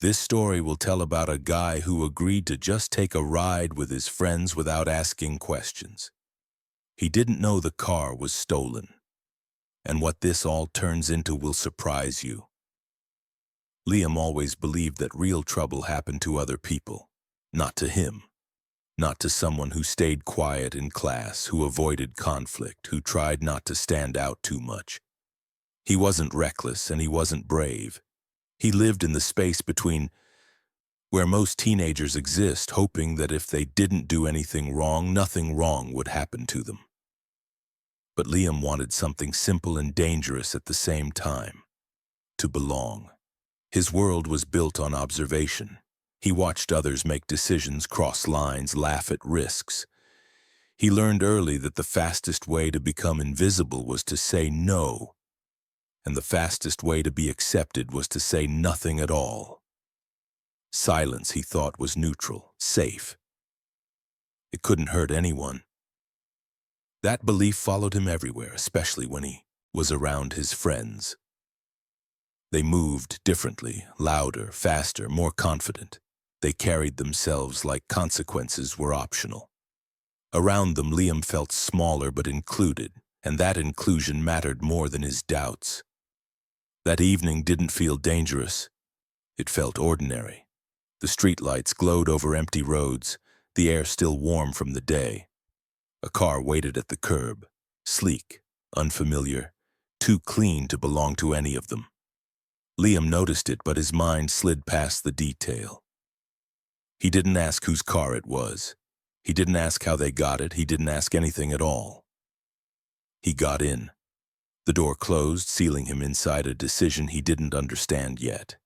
This story will tell about a guy who agreed to just take a ride with his friends without asking questions. He didn't know the car was stolen. And what this all turns into will surprise you. Liam always believed that real trouble happened to other people, not to him. Not to someone who stayed quiet in class, who avoided conflict, who tried not to stand out too much. He wasn't reckless and he wasn't brave. He lived in the space between where most teenagers exist, hoping that if they didn't do anything wrong, nothing wrong would happen to them. But Liam wanted something simple and dangerous at the same time: to belong. His world was built on observation. He watched others make decisions, cross lines, laugh at risks. He learned early that the fastest way to become invisible was to say no, and the fastest way to be accepted was to say nothing at all. Silence, he thought, was neutral, safe. It couldn't hurt anyone. That belief followed him everywhere, especially when he was around his friends. They moved differently, louder, faster, more confident. They carried themselves like consequences were optional. Around them, Liam felt smaller but included, and that inclusion mattered more than his doubts. That evening didn't feel dangerous. It felt ordinary. The streetlights glowed over empty roads, the air still warm from the day. A car waited at the curb, sleek, unfamiliar, too clean to belong to any of them. Liam noticed it, but his mind slid past the detail. He didn't ask whose car it was. He didn't ask how they got it. He didn't ask anything at all. He got in. The door closed, sealing him inside a decision he didn't understand yet.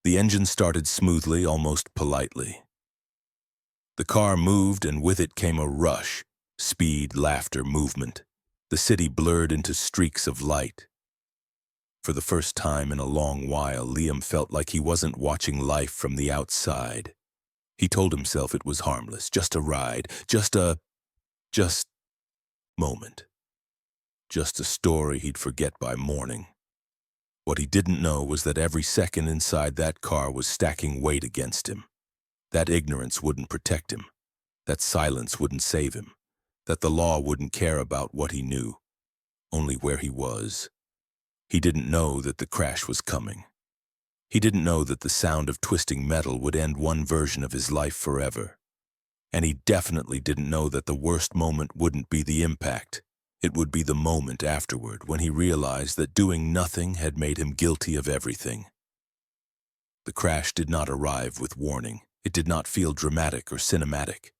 The engine started smoothly, almost politely. The car moved, and with it came a rush, speed, laughter, movement. The city blurred into streaks of light. For the first time in a long while, Liam felt like he wasn't watching life from the outside. He told himself it was harmless, just a ride, just moment. Just a story he'd forget by morning. What he didn't know was that every second inside that car was stacking weight against him. That ignorance wouldn't protect him. That silence wouldn't save him. That the law wouldn't care about what he knew, only where he was. He didn't know that the crash was coming. He didn't know that the sound of twisting metal would end one version of his life forever. And he definitely didn't know that the worst moment wouldn't be the impact. It would be the moment afterward, when he realized that doing nothing had made him guilty of everything. The crash did not arrive with warning. It did not feel dramatic or cinematic.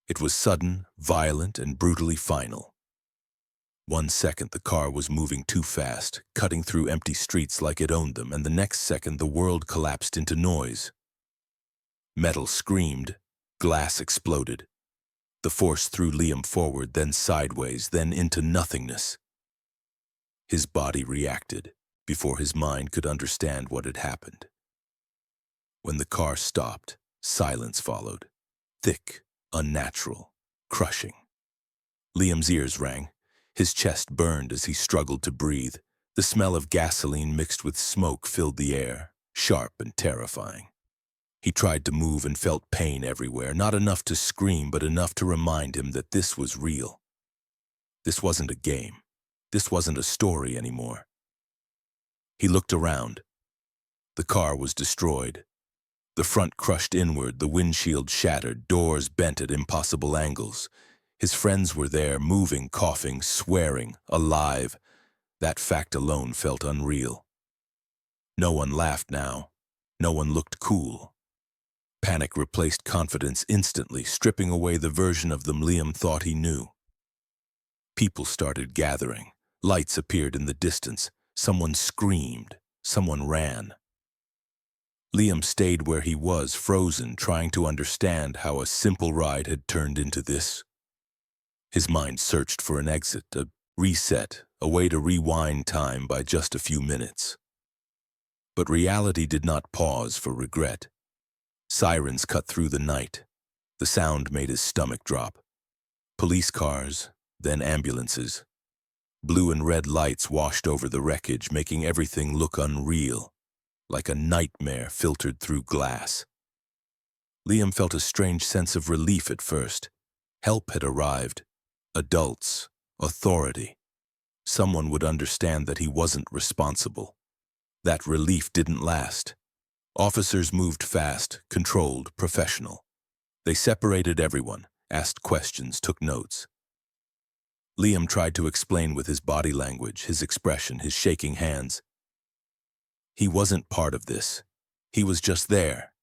It was sudden, violent, and brutally final. 1 second the car was moving too fast, cutting through empty streets like it owned them, and the next second the world collapsed into noise. Metal screamed, glass exploded. The force threw Liam forward, then sideways, then into nothingness. His body reacted before his mind could understand what had happened. When the car stopped, silence followed, thick, unnatural, crushing. Liam's ears rang. His chest burned as he struggled to breathe. The smell of gasoline mixed with smoke filled the air, sharp and terrifying. He tried to move and felt pain everywhere, not enough to scream, but enough to remind him that this was real. This wasn't a game. This wasn't a story anymore. He looked around. The car was destroyed. The front crushed inward, the windshield shattered, doors bent at impossible angles. His friends were there, moving, coughing, swearing, alive. That fact alone felt unreal. No one laughed now. No one looked cool. Panic replaced confidence instantly, stripping away the version of them Liam thought he knew. People started gathering. Lights appeared in the distance. Someone screamed. Someone ran. Liam stayed where he was, frozen, trying to understand how a simple ride had turned into this. His mind searched for an exit, a reset, a way to rewind time by just a few minutes. But reality did not pause for regret. Sirens cut through the night. The sound made his stomach drop. Police cars, then ambulances. Blue and red lights washed over the wreckage, making everything look unreal. like a nightmare filtered through glass. Liam felt a strange sense of relief at first. Help had arrived. Adults, authority. Someone would understand that he wasn't responsible. That relief didn't last. Officers moved fast, controlled, professional. They separated everyone, asked questions, took notes. Liam tried to explain with his body language, his expression, his shaking hands. He wasn't part of this. He was just there.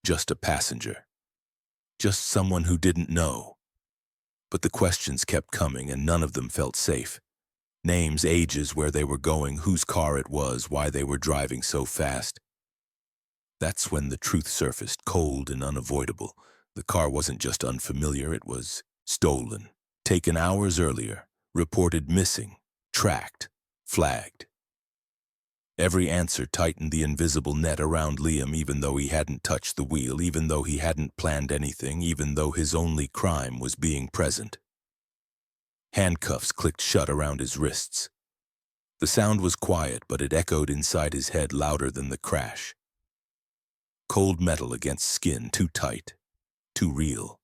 Just a passenger. Just someone who didn't know. But the questions kept coming, and none of them felt safe. Names, ages, where they were going, whose car it was, why they were driving so fast. That's when the truth surfaced, cold and unavoidable. The car wasn't just unfamiliar, it was stolen. Taken hours earlier, reported missing, tracked, flagged. Every answer tightened the invisible net around Liam, even though he hadn't touched the wheel, even though he hadn't planned anything, even though his only crime was being present. Handcuffs clicked shut around his wrists. The sound was quiet, but it echoed inside his head louder than the crash. Cold metal against skin, too tight, too real.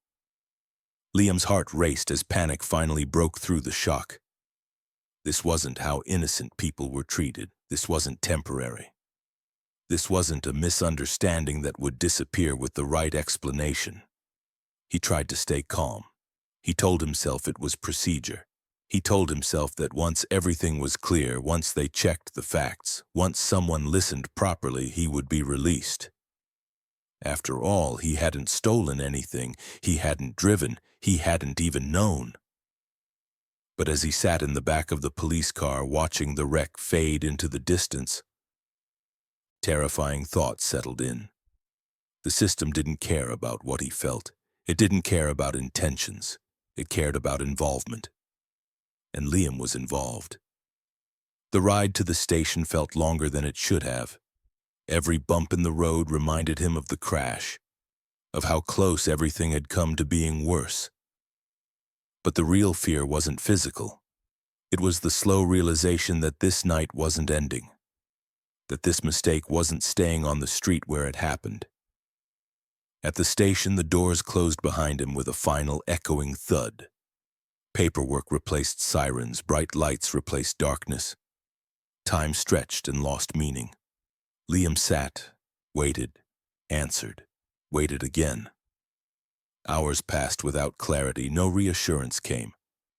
Liam's heart raced as panic finally broke through the shock. This wasn't how innocent people were treated. This wasn't temporary. This wasn't a misunderstanding that would disappear with the right explanation. He tried to stay calm. He told himself it was procedure. He told himself that once everything was clear, once they checked the facts, once someone listened properly, he would be released. After all, he hadn't stolen anything, he hadn't driven, he hadn't even known. But as he sat in the back of the police car watching the wreck fade into the distance, terrifying thoughts settled in. The system didn't care about what he felt. It didn't care about intentions. It cared about involvement. And Liam was involved. The ride to the station felt longer than it should have. Every bump in the road reminded him of the crash, of how close everything had come to being worse. But the real fear wasn't physical. It was the slow realization that this night wasn't ending, that this mistake wasn't staying on the street where it happened. At the station, the doors closed behind him with a final echoing thud. Paperwork replaced sirens, bright lights replaced darkness. Time stretched and lost meaning. Liam sat, waited, answered, waited again. Hours passed without clarity. No reassurance came.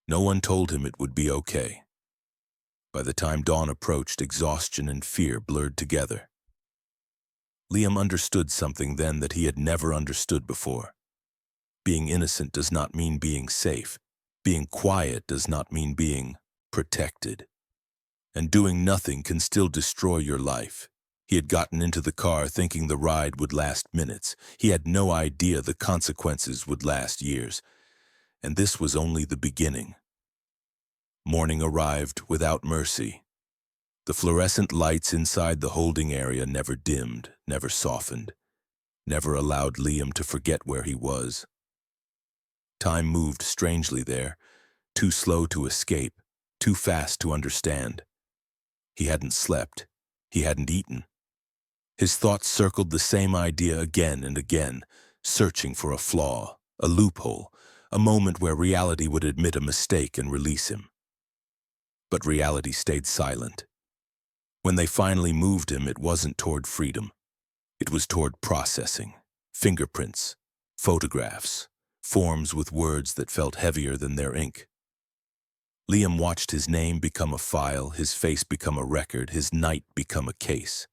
No one told him it would be okay. By the time dawn approached, exhaustion and fear blurred together. Liam understood something then that he had never understood before. Being innocent does not mean being safe. Being quiet does not mean being protected. And doing nothing can still destroy your life. He had gotten into the car thinking the ride would last minutes. He had no idea the consequences would last years. And this was only the beginning. Morning arrived without mercy. The fluorescent lights inside the holding area never dimmed, never softened, never allowed Liam to forget where he was. Time moved strangely there, too slow to escape, too fast to understand. He hadn't slept. He hadn't eaten. His thoughts circled the same idea again and again, searching for a flaw, a loophole, a moment where reality would admit a mistake and release him. But reality stayed silent. When they finally moved him, it wasn't toward freedom. It was toward processing, fingerprints, photographs, forms with words that felt heavier than their ink. Liam watched his name become a file, his face become a record, his night become a case.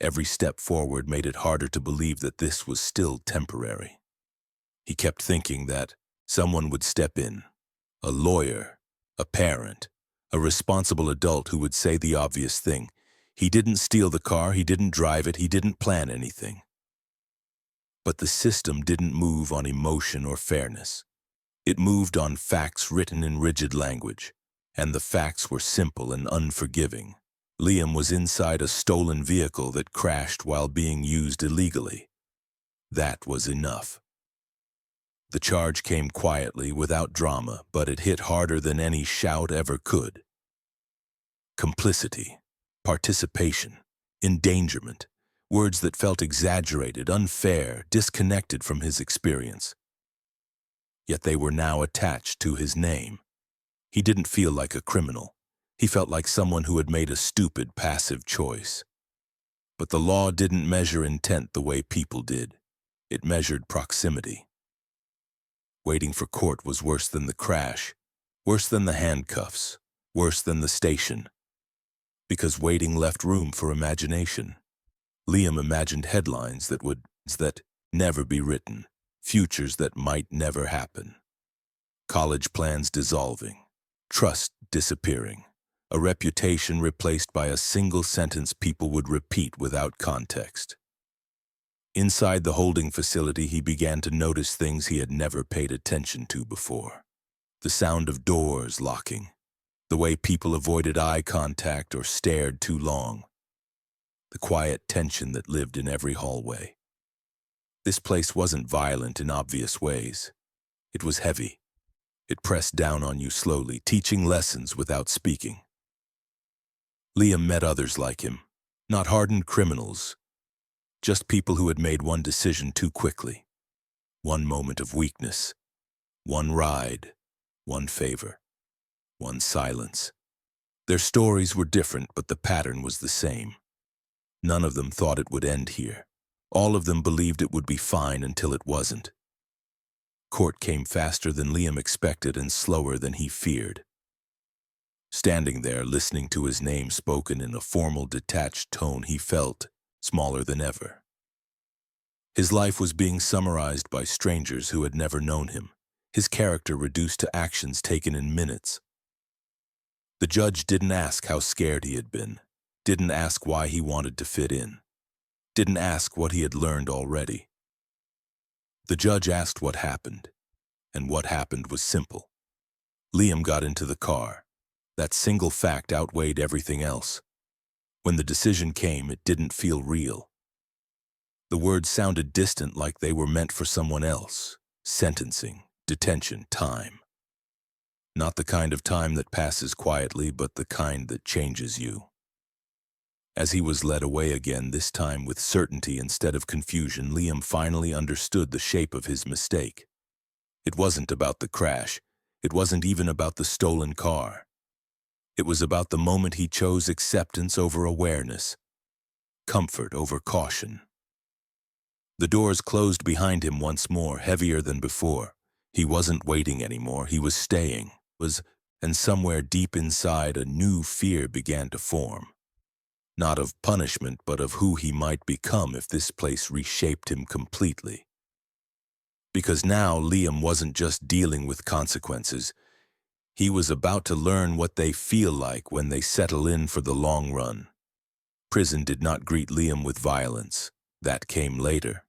Every step forward made it harder to believe that this was still temporary. He kept thinking that someone would step in, a lawyer, a parent, a responsible adult who would say the obvious thing. He didn't steal the car, he didn't drive it, he didn't plan anything. But the system didn't move on emotion or fairness. It moved on facts written in rigid language, and the facts were simple and unforgiving. Liam was inside a stolen vehicle that crashed while being used illegally. That was enough. The charge came quietly, without drama, but it hit harder than any shout ever could. Complicity, participation, endangerment, Words that felt exaggerated, unfair, disconnected from his experience. Yet they were now attached to his name. He didn't feel like a criminal. He felt like someone who had made a stupid, passive choice. But the law didn't measure intent the way people did. It measured proximity. Waiting for court was worse than the crash, worse than the handcuffs, worse than the station. Because waiting left room for imagination. Liam imagined headlines that never be written, futures that might never happen. College plans dissolving, trust disappearing, a reputation replaced by a single sentence people would repeat without context. Inside the holding facility, he began to notice things he had never paid attention to before. The sound of doors locking, the way people avoided eye contact or stared too long, the quiet tension that lived in every hallway. This place wasn't violent in obvious ways. It was heavy. It pressed down on you slowly, teaching lessons without speaking. Liam met others like him, not hardened criminals, just people who had made one decision too quickly, one moment of weakness, one ride, one favor, one silence. Their stories were different, but the pattern was the same. None of them thought it would end here. All of them believed it would be fine until it wasn't. Court came faster than Liam expected and slower than he feared. Standing there, listening to his name spoken in a formal, detached tone, he felt smaller than ever. His life was being summarized by strangers who had never known him, his character reduced to actions taken in minutes. The judge didn't ask how scared he had been, didn't ask why he wanted to fit in, didn't ask what he had learned already. The judge asked what happened, and what happened was simple. Liam got into the car. That single fact outweighed everything else. When the decision came, it didn't feel real. The words sounded distant, like they were meant for someone else. Sentencing, detention, time. Not the kind of time that passes quietly, but the kind that changes you. As he was led away again, this time with certainty instead of confusion, Liam finally understood the shape of his mistake. It wasn't about the crash. It wasn't even about the stolen car. It was about the moment he chose acceptance over awareness, comfort over caution. The doors closed behind him once more, heavier than before. He wasn't waiting anymore, he was staying. And somewhere deep inside, a new fear began to form. Not of punishment, but of who he might become if this place reshaped him completely. Because now Liam wasn't just dealing with consequences. He was about to learn what they feel like when they settle in for the long run. Prison did not greet Liam with violence. That came later.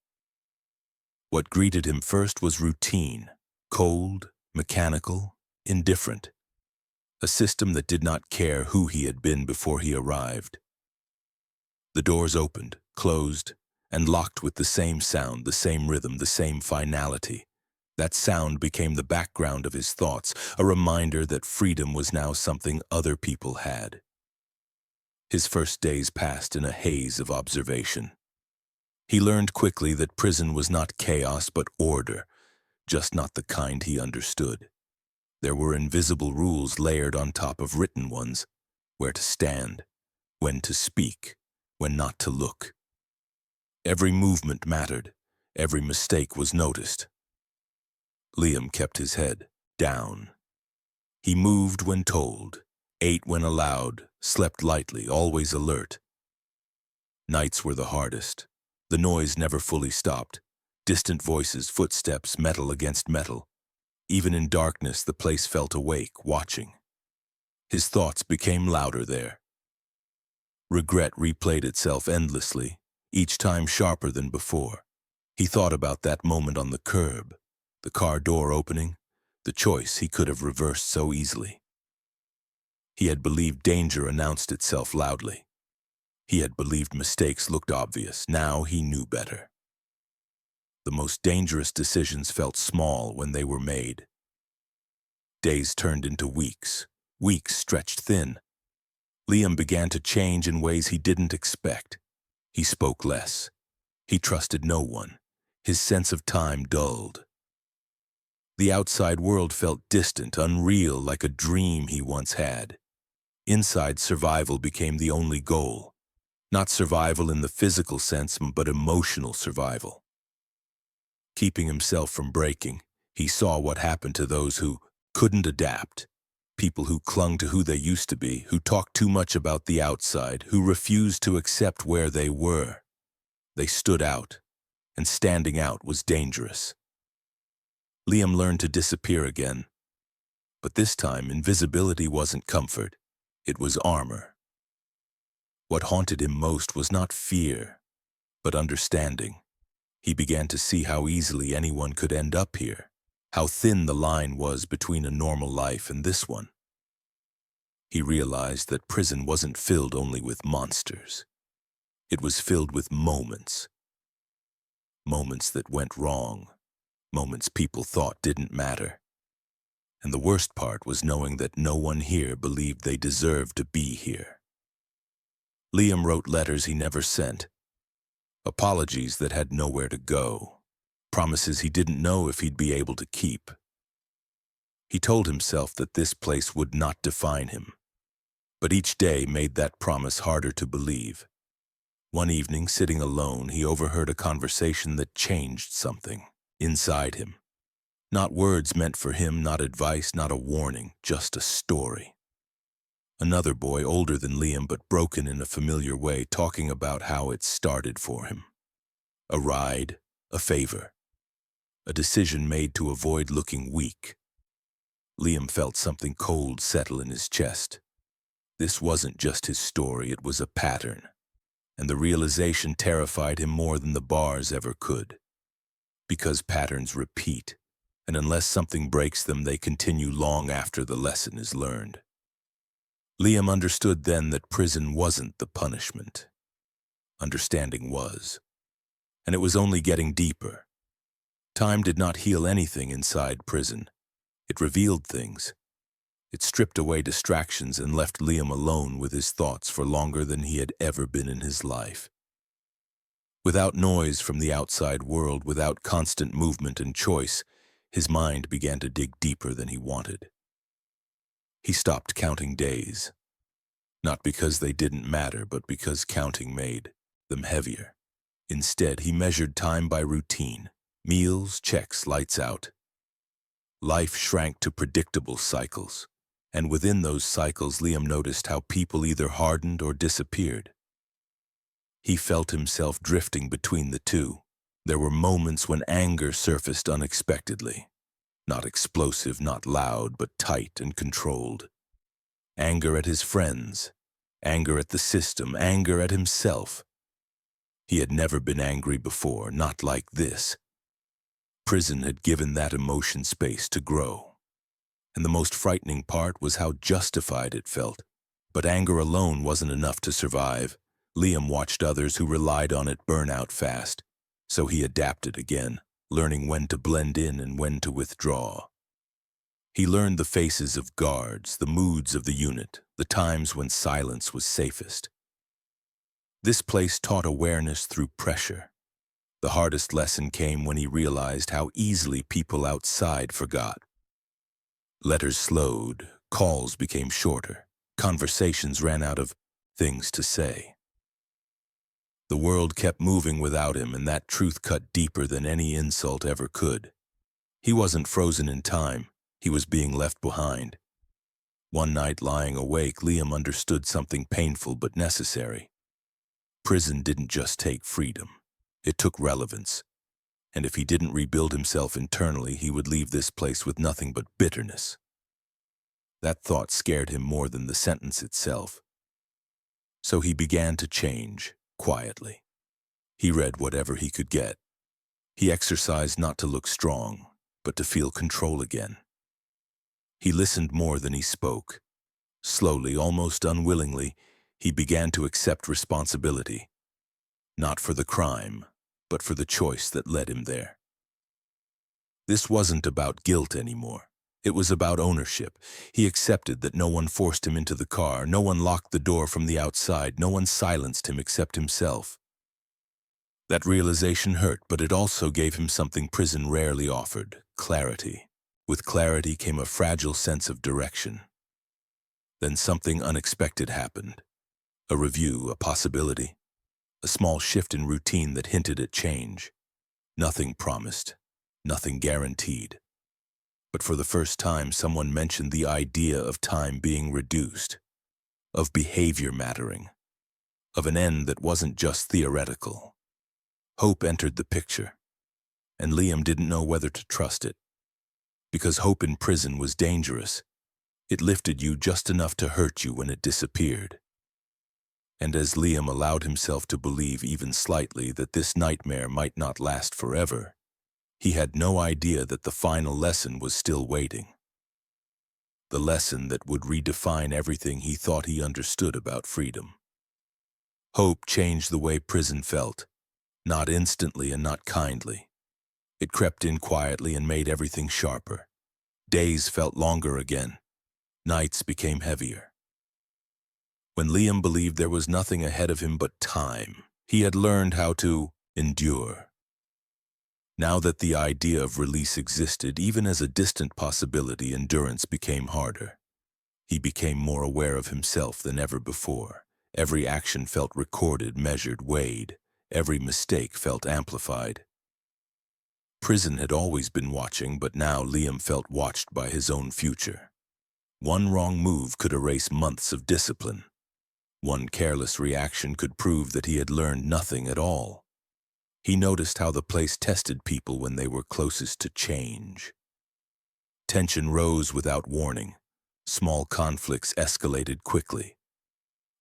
What greeted him first was routine, cold, mechanical, indifferent. A system that did not care who he had been before he arrived. The doors opened, closed, and locked with the same sound, the same rhythm, the same finality. That sound became the background of his thoughts, a reminder that freedom was now something other people had. His first days passed in a haze of observation. He learned quickly that prison was not chaos but order, just not the kind he understood. There were invisible rules layered on top of written ones, where to stand, when to speak, when not to look. Every movement mattered, every mistake was noticed. Liam kept his head down. He moved when told, ate when allowed, slept lightly, always alert. Nights were the hardest. The noise never fully stopped. Distant voices, footsteps, metal against metal. Even in darkness, the place felt awake, watching. His thoughts became louder there. Regret replayed itself endlessly, each time sharper than before. He thought about that moment on the curb, the car door opening, the choice he could have reversed so easily. He had believed danger announced itself loudly. He had believed mistakes looked obvious. Now he knew better. The most dangerous decisions felt small when they were made. Days turned into weeks. Weeks stretched thin. Liam began to change in ways he didn't expect. He spoke less. He trusted no one. His sense of time dulled. The outside world felt distant, unreal, like a dream he once had. Inside, survival became the only goal. Not survival in the physical sense, but emotional survival. Keeping himself from breaking, he saw what happened to those who couldn't adapt. People who clung to who they used to be, who talked too much about the outside, who refused to accept where they were. They stood out, and standing out was dangerous. Liam learned to disappear again. But this time, invisibility wasn't comfort. It was armor. What haunted him most was not fear, but understanding. He began to see how easily anyone could end up here, how thin the line was between a normal life and this one. He realized that prison wasn't filled only with monsters. It was filled with moments. Moments that went wrong. Moments people thought didn't matter. And the worst part was knowing that no one here believed they deserved to be here. Liam wrote letters he never sent. Apologies that had nowhere to go. Promises he didn't know if he'd be able to keep. He told himself that this place would not define him. But each day made that promise harder to believe. One evening, sitting alone, he overheard a conversation that changed something inside him. Not words meant for him, not advice, not a warning, just a story. Another boy, older than Liam but broken in a familiar way, talking about how it started for him. A ride, a favor, a decision made to avoid looking weak. Liam felt something cold settle in his chest. This wasn't just his story, it was a pattern. And the realization terrified him more than the bars ever could. Because patterns repeat, and unless something breaks them, they continue long after the lesson is learned. Liam understood then that prison wasn't the punishment. Understanding was. And it was only getting deeper. Time did not heal anything inside prison. It revealed things. It stripped away distractions and left Liam alone with his thoughts for longer than he had ever been in his life. Without noise from the outside world, without constant movement and choice, his mind began to dig deeper than he wanted. He stopped counting days. Not because they didn't matter, but because counting made them heavier. Instead, he measured time by routine. Meals, checks, lights out. Life shrank to predictable cycles. And within those cycles, Liam noticed how people either hardened or disappeared. He felt himself drifting between the two. There were moments when anger surfaced unexpectedly. Not explosive, not loud, but tight and controlled. Anger at his friends, anger at the system, anger at himself. He had never been angry before, not like this. Prison had given that emotion space to grow. And the most frightening part was how justified it felt. But anger alone wasn't enough to survive. Liam watched others who relied on it burn out fast. So he adapted again, learning when to blend in and when to withdraw. He learned the faces of guards, the moods of the unit, the times when silence was safest. This place taught awareness through pressure. The hardest lesson came when he realized how easily people outside forgot. Letters slowed, calls became shorter, conversations ran out of things to say. The world kept moving without him, and that truth cut deeper than any insult ever could. He wasn't frozen in time, he was being left behind. One night, lying awake, Liam understood something painful but necessary. Prison didn't just take freedom, it took relevance. And if he didn't rebuild himself internally, he would leave this place with nothing but bitterness. That thought scared him more than the sentence itself. So he began to change, quietly. He read whatever he could get. He exercised not to look strong, but to feel control again. He listened more than he spoke. Slowly, almost unwillingly, he began to accept responsibility. Not for the crime, but for the choice that led him there. This wasn't about guilt anymore. It was about ownership. He accepted that no one forced him into the car, no one locked the door from the outside, no one silenced him except himself. That realization hurt, but it also gave him something prison rarely offered: clarity. With clarity came a fragile sense of direction. Then something unexpected happened. A review, a possibility, a small shift in routine that hinted at change. Nothing promised, nothing guaranteed. But for the first time, someone mentioned the idea of time being reduced, of behavior mattering, of an end that wasn't just theoretical. Hope entered the picture, and Liam didn't know whether to trust it. Because hope in prison was dangerous. It lifted you just enough to hurt you when it disappeared. And as Liam allowed himself to believe even slightly that this nightmare might not last forever, he had no idea that the final lesson was still waiting. The lesson that would redefine everything he thought he understood about freedom. Hope changed the way prison felt, not instantly and not kindly. It crept in quietly and made everything sharper. Days felt longer again. Nights became heavier. When Liam believed there was nothing ahead of him but time, he had learned how to endure. Now that the idea of release existed, even as a distant possibility, endurance became harder. He became more aware of himself than ever before. Every action felt recorded, measured, weighed. Every mistake felt amplified. Prison had always been watching, but now Liam felt watched by his own future. One wrong move could erase months of discipline. One careless reaction could prove that he had learned nothing at all. He noticed how the place tested people when they were closest to change. Tension rose without warning. Small conflicts escalated quickly.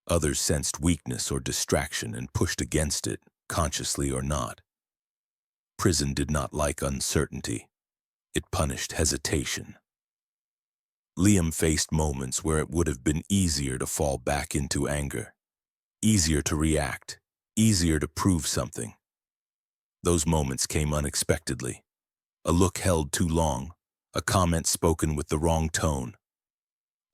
Others sensed weakness or distraction and pushed against it, consciously or not. Prison did not like uncertainty. It punished hesitation. Liam faced moments where it would have been easier to fall back into anger, easier to react, easier to prove something. Those moments came unexpectedly. A look held too long, a comment spoken with the wrong tone,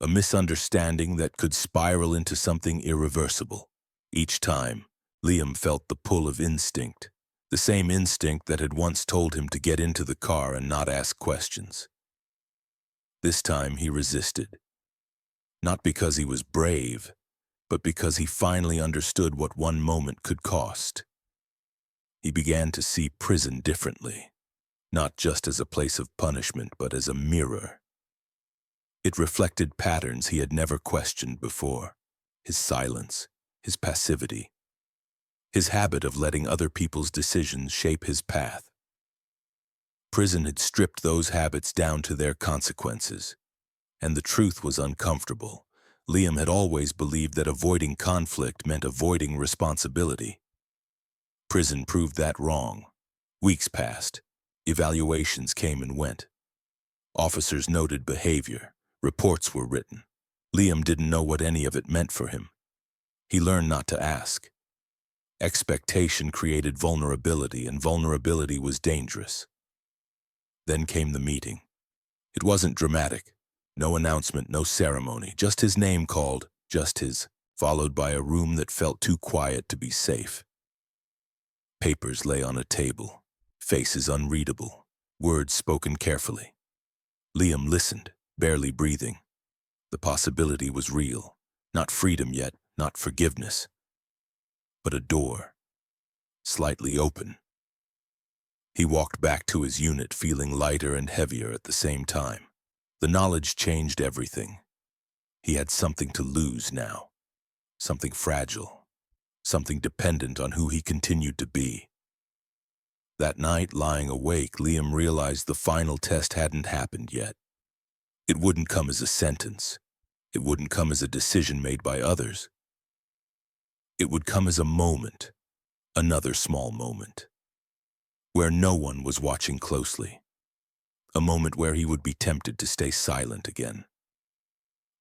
a misunderstanding that could spiral into something irreversible. Each time, Liam felt the pull of instinct, the same instinct that had once told him to get into the car and not ask questions. This time he resisted, not because he was brave, but because he finally understood what one moment could cost. He began to see prison differently, not just as a place of punishment, but as a mirror. It reflected patterns he had never questioned before: his silence, his passivity, his habit of letting other people's decisions shape his path. Prison had stripped those habits down to their consequences, and the truth was uncomfortable. Liam had always believed that avoiding conflict meant avoiding responsibility. Prison proved that wrong. Weeks passed. Evaluations came and went. Officers noted behavior. Reports were written. Liam didn't know what any of it meant for him. He learned not to ask. Expectation created vulnerability, and vulnerability was dangerous. Then came the meeting. It wasn't dramatic. No announcement, no ceremony, just his name called, just his, followed by a room that felt too quiet to be safe. Papers lay on a table, faces unreadable, words spoken carefully. Liam listened, barely breathing. The possibility was real, not freedom yet, not forgiveness, but a door, slightly open. He walked back to his unit, feeling lighter and heavier at the same time. The knowledge changed everything. He had something to lose now, something fragile, something dependent on who he continued to be. That night, lying awake, Liam realized the final test hadn't happened yet. It wouldn't come as a sentence. It wouldn't come as a decision made by others. It would come as a moment, another small moment, where no one was watching closely. A moment where he would be tempted to stay silent again.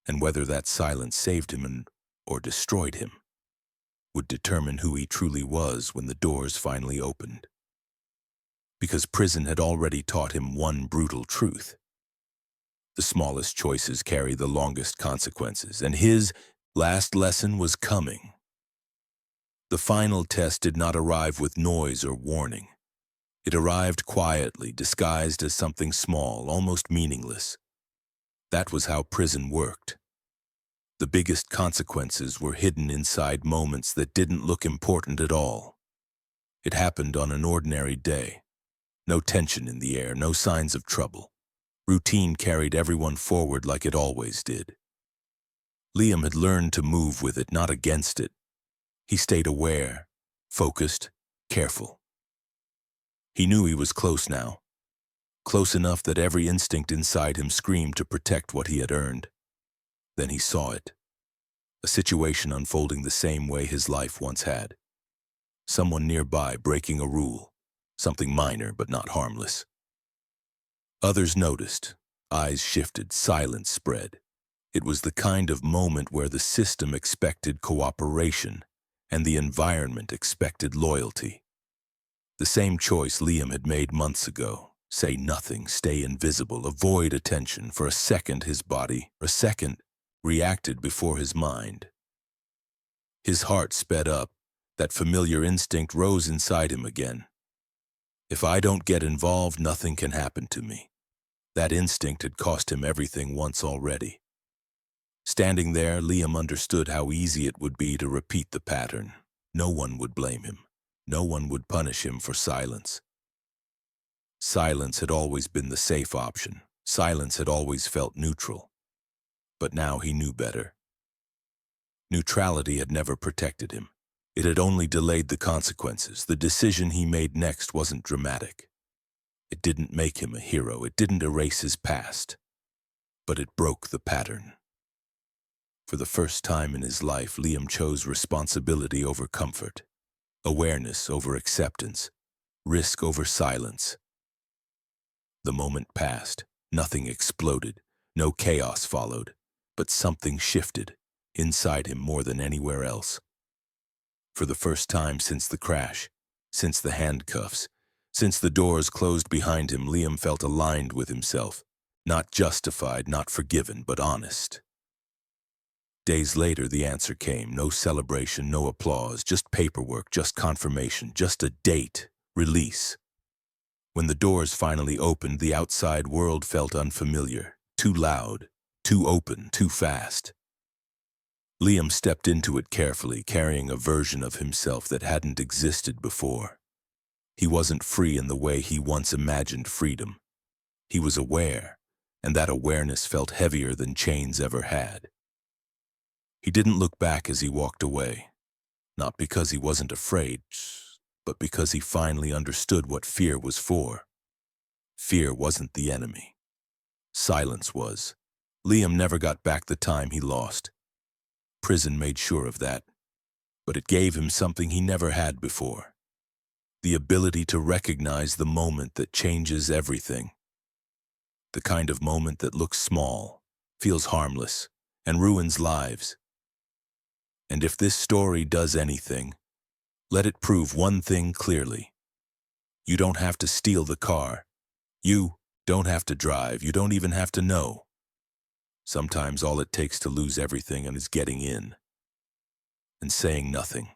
And whether that silence saved him or destroyed him would determine who he truly was when the doors finally opened. Because prison had already taught him one brutal truth: the smallest choices carry the longest consequences, and his last lesson was coming. The final test did not arrive with noise or warning. It arrived quietly, disguised as something small, almost meaningless. That was how prison worked. The biggest consequences were hidden inside moments that didn't look important at all. It happened on an ordinary day. No tension in the air, no signs of trouble. Routine carried everyone forward like it always did. Liam had learned to move with it, not against it. He stayed aware, focused, careful. He knew he was close now. Close enough that every instinct inside him screamed to protect what he had earned. Then he saw it. A situation unfolding the same way his life once had. Someone nearby breaking a rule. Something minor but not harmless. Others noticed. Eyes shifted, silence spread. It was the kind of moment where the system expected cooperation and the environment expected loyalty. The same choice Liam had made months ago. Say nothing, stay invisible, avoid attention. For a second his body, reacted before his mind. His heart sped up. That familiar instinct rose inside him again. If I don't get involved, nothing can happen to me. That instinct had cost him everything once already. Standing there, Liam understood how easy it would be to repeat the pattern. No one would blame him. No one would punish him for silence. Silence had always been the safe option. Silence had always felt neutral. But now he knew better. Neutrality had never protected him. It had only delayed the consequences. The decision he made next wasn't dramatic. It didn't make him a hero. It didn't erase his past. But it broke the pattern. For the first time in his life, Liam chose responsibility over comfort, awareness over acceptance, risk over silence. The moment passed. Nothing exploded. No chaos followed. But something shifted, inside him more than anywhere else. For the first time since the crash, since the handcuffs, since the doors closed behind him, Liam felt aligned with himself. Not justified, not forgiven, but honest. Days later, the answer came. No celebration, no applause, just paperwork, just confirmation, just a date, release. When the doors finally opened, the outside world felt unfamiliar, too loud, too open, too fast. Liam stepped into it carefully, carrying a version of himself that hadn't existed before. He wasn't free in the way he once imagined freedom. He was aware, and that awareness felt heavier than chains ever had. He didn't look back as he walked away, not because he wasn't afraid, but because he finally understood what fear was for. Fear wasn't the enemy. Silence was. Liam never got back the time he lost. Prison made sure of that, but it gave him something he never had before. The ability to recognize the moment that changes everything. The kind of moment that looks small, feels harmless, and ruins lives. And if this story does anything, let it prove one thing clearly. You don't have to steal the car. You don't have to drive. You don't even have to know. Sometimes all it takes to lose everything is getting in and saying nothing.